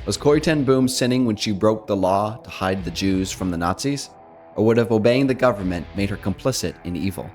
Was Corrie Ten Boom sinning when she broke the law to hide the Jews from the Nazis? Or would have obeying the government made her complicit in evil?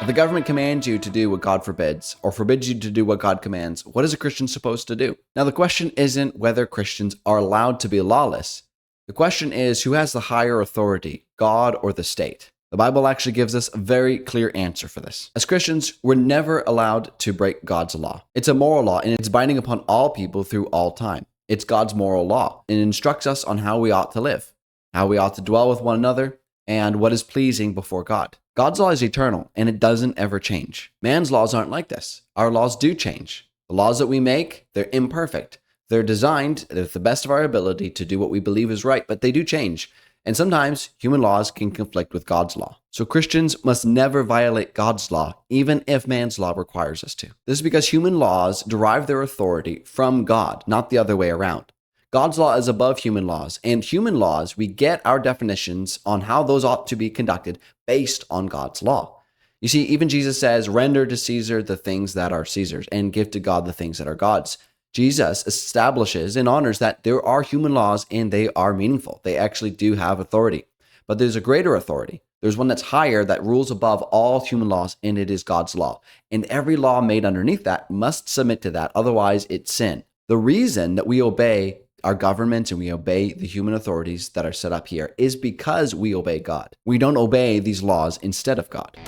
If the government commands you to do what God forbids, or forbids you to do what God commands, what is a Christian supposed to do? Now, the question isn't whether Christians are allowed to be lawless. The question is who has the higher authority, God or the state? The Bible actually gives us a very clear answer for this. As Christians, we're never allowed to break God's law. It's a moral law, and it's binding upon all people through all time. It's God's moral law, and it instructs us on how we ought to live, how we ought to dwell with one another, and what is pleasing before God. God's law is eternal, and it doesn't ever change. Man's laws aren't like this. Our laws do change. The laws that we make, they're imperfect. They're designed with the best of our ability to do what we believe is right, but they do change. And sometimes human laws can conflict with God's law. So Christians must never violate God's law, even if man's law requires us to. This is because human laws derive their authority from God, not the other way around. God's law is above human laws, and human laws, we get our definitions on how those ought to be conducted based on God's law. You see, even Jesus says, render to Caesar the things that are Caesar's, and give to God the things that are God's. Jesus establishes and honors that there are human laws and they are meaningful. They actually do have authority. But there's a greater authority. There's one that's higher that rules above all human laws, and it is God's law. And every law made underneath that must submit to that, otherwise it's sin. The reason that we obey our governments and we obey the human authorities that are set up here is because we obey God. We don't obey these laws instead of God.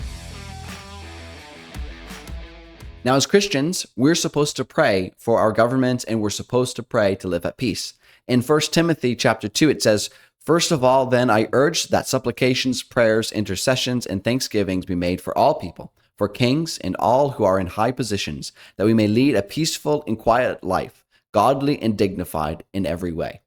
Now, as Christians, we're supposed to pray for our governments, and we're supposed to pray to live at peace. In 1 Timothy chapter 2, it says, "First of all, then, I urge that supplications, prayers, intercessions, and thanksgivings be made for all people, for kings and all who are in high positions, that we may lead a peaceful and quiet life, godly and dignified in every way."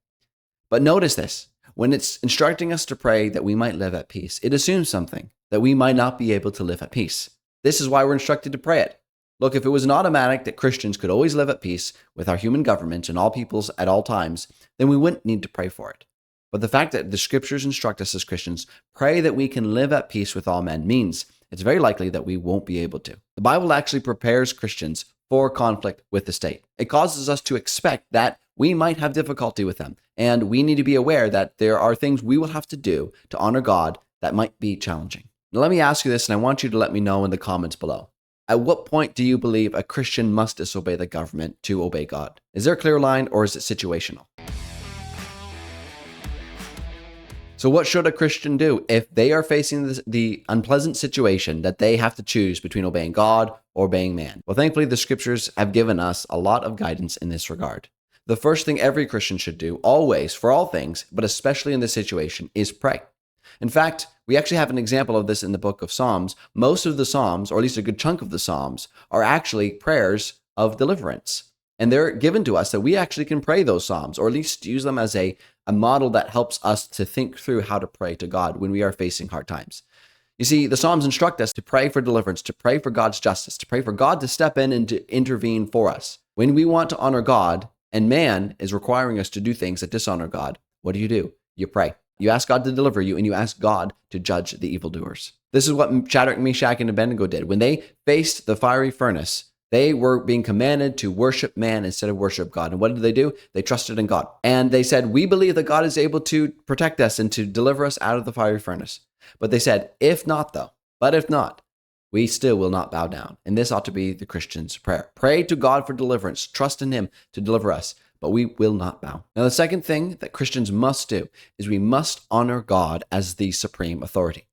But notice this. When it's instructing us to pray that we might live at peace, it assumes something, that we might not be able to live at peace. This is why we're instructed to pray it. Look, if it was an automatic that Christians could always live at peace with our human government and all peoples at all times, then we wouldn't need to pray for it. But the fact that the scriptures instruct us as Christians, pray that we can live at peace with all men, means it's very likely that we won't be able to. The Bible actually prepares Christians for conflict with the state. It causes us to expect that we might have difficulty with them, and we need to be aware that there are things we will have to do to honor God that might be challenging. Now, let me ask you this, and I want you to let me know in the comments below. At what point do you believe a Christian must disobey the government to obey God? Is there a clear line, or is it situational? So what should a Christian do if they are facing the unpleasant situation that they have to choose between obeying God or obeying man? Well, thankfully, the scriptures have given us a lot of guidance in this regard. The first thing every Christian should do, always, for all things, but especially in this situation, is pray. In fact, we actually have an example of this in the book of Psalms. Most of the Psalms, or at least a good chunk of the Psalms, are actually prayers of deliverance. And they're given to us that we actually can pray those Psalms, or at least use them as a model that helps us to think through how to pray to God when we are facing hard times. You see, the Psalms instruct us to pray for deliverance, to pray for God's justice, to pray for God to step in and to intervene for us. When we want to honor God, and man is requiring us to do things that dishonor God, what do? You pray. You ask God to deliver you, and you ask God to judge the evildoers. This is what Shadrach, Meshach, and Abednego did. When they faced the fiery furnace, they were being commanded to worship man instead of worship God. And what did they do? They trusted in God. And they said, we believe that God is able to protect us and to deliver us out of the fiery furnace. But they said, if not, we still will not bow down. And this ought to be the Christian's prayer. Pray to God for deliverance. Trust in him to deliver us, but we will not bow. Now, the second thing that Christians must do is we must honor God as the supreme authority.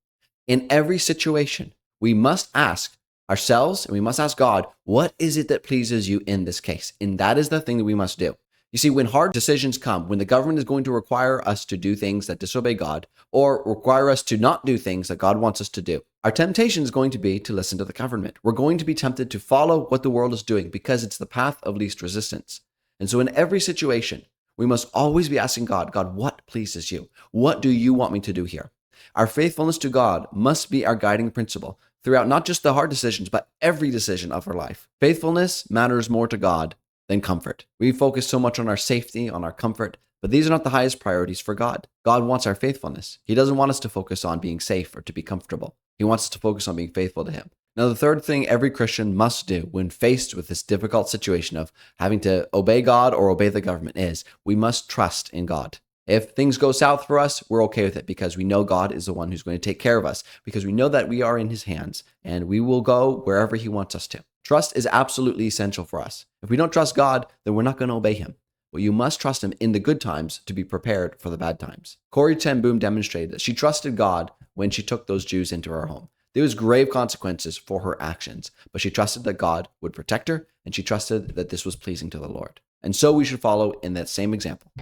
In every situation, we must ask ourselves and we must ask God, what is it that pleases you in this case? And that is the thing that we must do. You see, when hard decisions come, when the government is going to require us to do things that disobey God, or require us to not do things that God wants us to do, our temptation is going to be to listen to the government. We're going to be tempted to follow what the world is doing because it's the path of least resistance. And so in every situation, we must always be asking God, what pleases you? What do you want me to do here? Our faithfulness to God must be our guiding principle throughout not just the hard decisions, but every decision of our life. Faithfulness matters more to God than comfort. We focus so much on our safety, on our comfort, but these are not the highest priorities for God. God wants our faithfulness. He doesn't want us to focus on being safe or to be comfortable. He wants us to focus on being faithful to him. Now, the third thing every Christian must do when faced with this difficult situation of having to obey God or obey the government is we must trust in God. If things go south for us, we're okay with it because we know God is the one who's going to take care of us, because we know that we are in his hands and we will go wherever he wants us to. Trust is absolutely essential for us. If we don't trust God, then we're not going to obey him. But you must trust him in the good times to be prepared for the bad times. Corrie Ten Boom demonstrated that she trusted God when she took those Jews into her home. There was grave consequences for her actions, but she trusted that God would protect her, and she trusted that this was pleasing to the Lord. And so we should follow in that same example.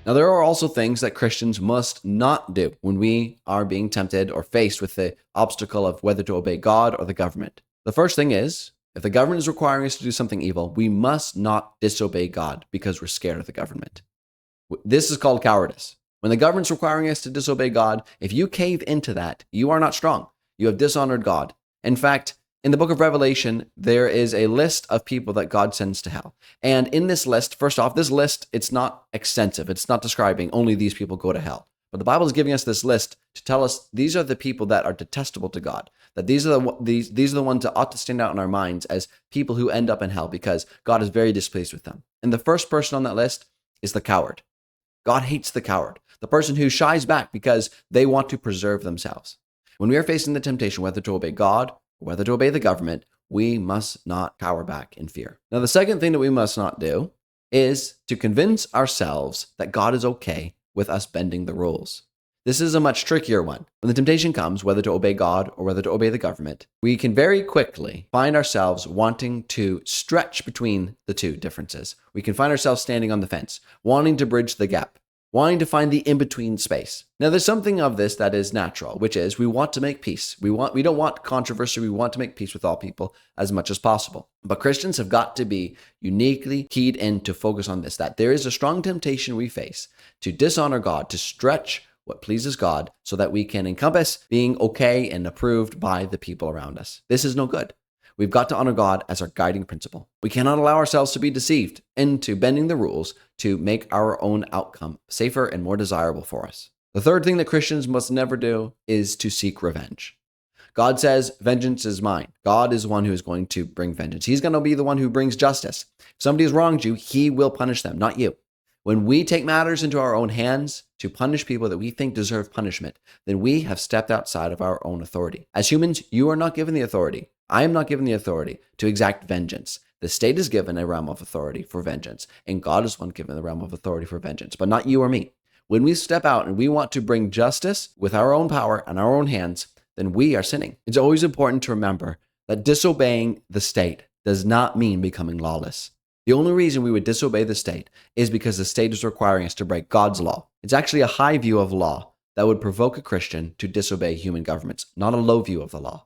Now, there are also things that Christians must not do when we are being tempted or faced with the obstacle of whether to obey God or the government. The first thing is, if the government is requiring us to do something evil, we must not disobey God because we're scared of the government. This is called cowardice. When the government's requiring us to disobey God, if you cave into that, you are not strong. You have dishonored God. In fact, in the book of Revelation, there is a list of people that God sends to hell. And in this list, first off, this list, it's not extensive. It's not describing only these people go to hell. But the Bible is giving us this list to tell us these are the people that are detestable to God. That these are the ones that ought to stand out in our minds as people who end up in hell because God is very displeased with them. And the first person on that list is the coward. God hates the coward, the person who shies back because they want to preserve themselves. When we are facing the temptation whether to obey God or whether to obey the government, we must not cower back in fear. Now, the second thing that we must not do is to convince ourselves that God is okay with us bending the rules. This is a much trickier one. When the temptation comes, whether to obey God or whether to obey the government, we can very quickly find ourselves wanting to stretch between the two differences. We can find ourselves standing on the fence, wanting to bridge the gap, wanting to find the in-between space. Now, there's something of this that is natural, which is we want to make peace. We don't want controversy. We want to make peace with all people as much as possible. But Christians have got to be uniquely keyed in to focus on this, that there is a strong temptation we face to dishonor God, to stretch what pleases God so that we can encompass being okay and approved by the people around us. This is no good. We've got to honor God as our guiding principle. We cannot allow ourselves to be deceived into bending the rules to make our own outcome safer and more desirable for us. The third thing that Christians must never do is to seek revenge. God says, vengeance is mine. God is the one who is going to bring vengeance. He's going to be the one who brings justice. If somebody has wronged you, he will punish them, not you. When we take matters into our own hands to punish people that we think deserve punishment, then we have stepped outside of our own authority. As humans, you are not given the authority. I am not given the authority to exact vengeance. The state is given a realm of authority for vengeance, and God is one given the realm of authority for vengeance, but not you or me. When we step out and we want to bring justice with our own power and our own hands, then we are sinning. It's always important to remember that disobeying the state does not mean becoming lawless. The only reason we would disobey the state is because the state is requiring us to break God's law. It's actually a high view of law that would provoke a Christian to disobey human governments, not a low view of the law.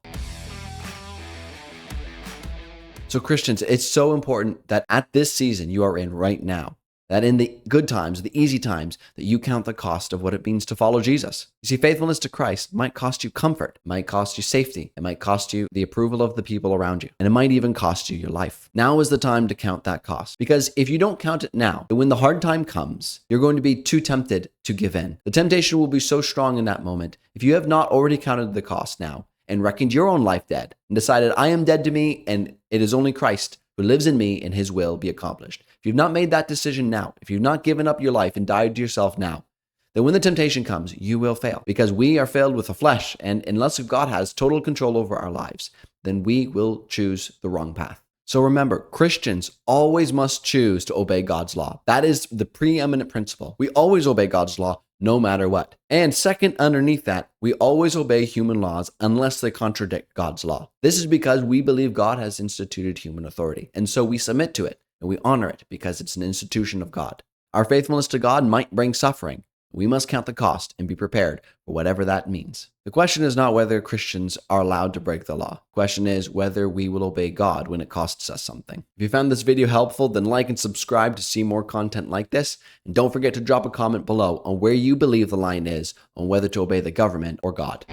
So Christians, it's so important that at this season you are in right now, that in the good times, the easy times, that you count the cost of what it means to follow Jesus. You see, faithfulness to Christ might cost you comfort, it might cost you safety, it might cost you the approval of the people around you, and it might even cost you your life. Now is the time to count that cost, because if you don't count it now, when the hard time comes, you're going to be too tempted to give in. The temptation will be so strong in that moment. If you have not already counted the cost now and reckoned your own life dead and decided, I am dead to me and it is only Christ who lives in me and his will be accomplished. If you've not made that decision now, if you've not given up your life and died to yourself now, then when the temptation comes, you will fail, because we are filled with the flesh, and unless God has total control over our lives, then we will choose the wrong path. So remember, Christians always must choose to obey God's law. That is the preeminent principle. We always obey God's law no matter what. And second, underneath that, we always obey human laws unless they contradict God's law. This is because we believe God has instituted human authority, and so we submit to it and we honor it because it's an institution of God. Our faithfulness to God might bring suffering. We must count the cost and be prepared for whatever that means. The question is not whether Christians are allowed to break the law. The question is whether we will obey God when it costs us something. If you found this video helpful, then like and subscribe to see more content like this. And don't forget to drop a comment below on where you believe the line is on whether to obey the government or God.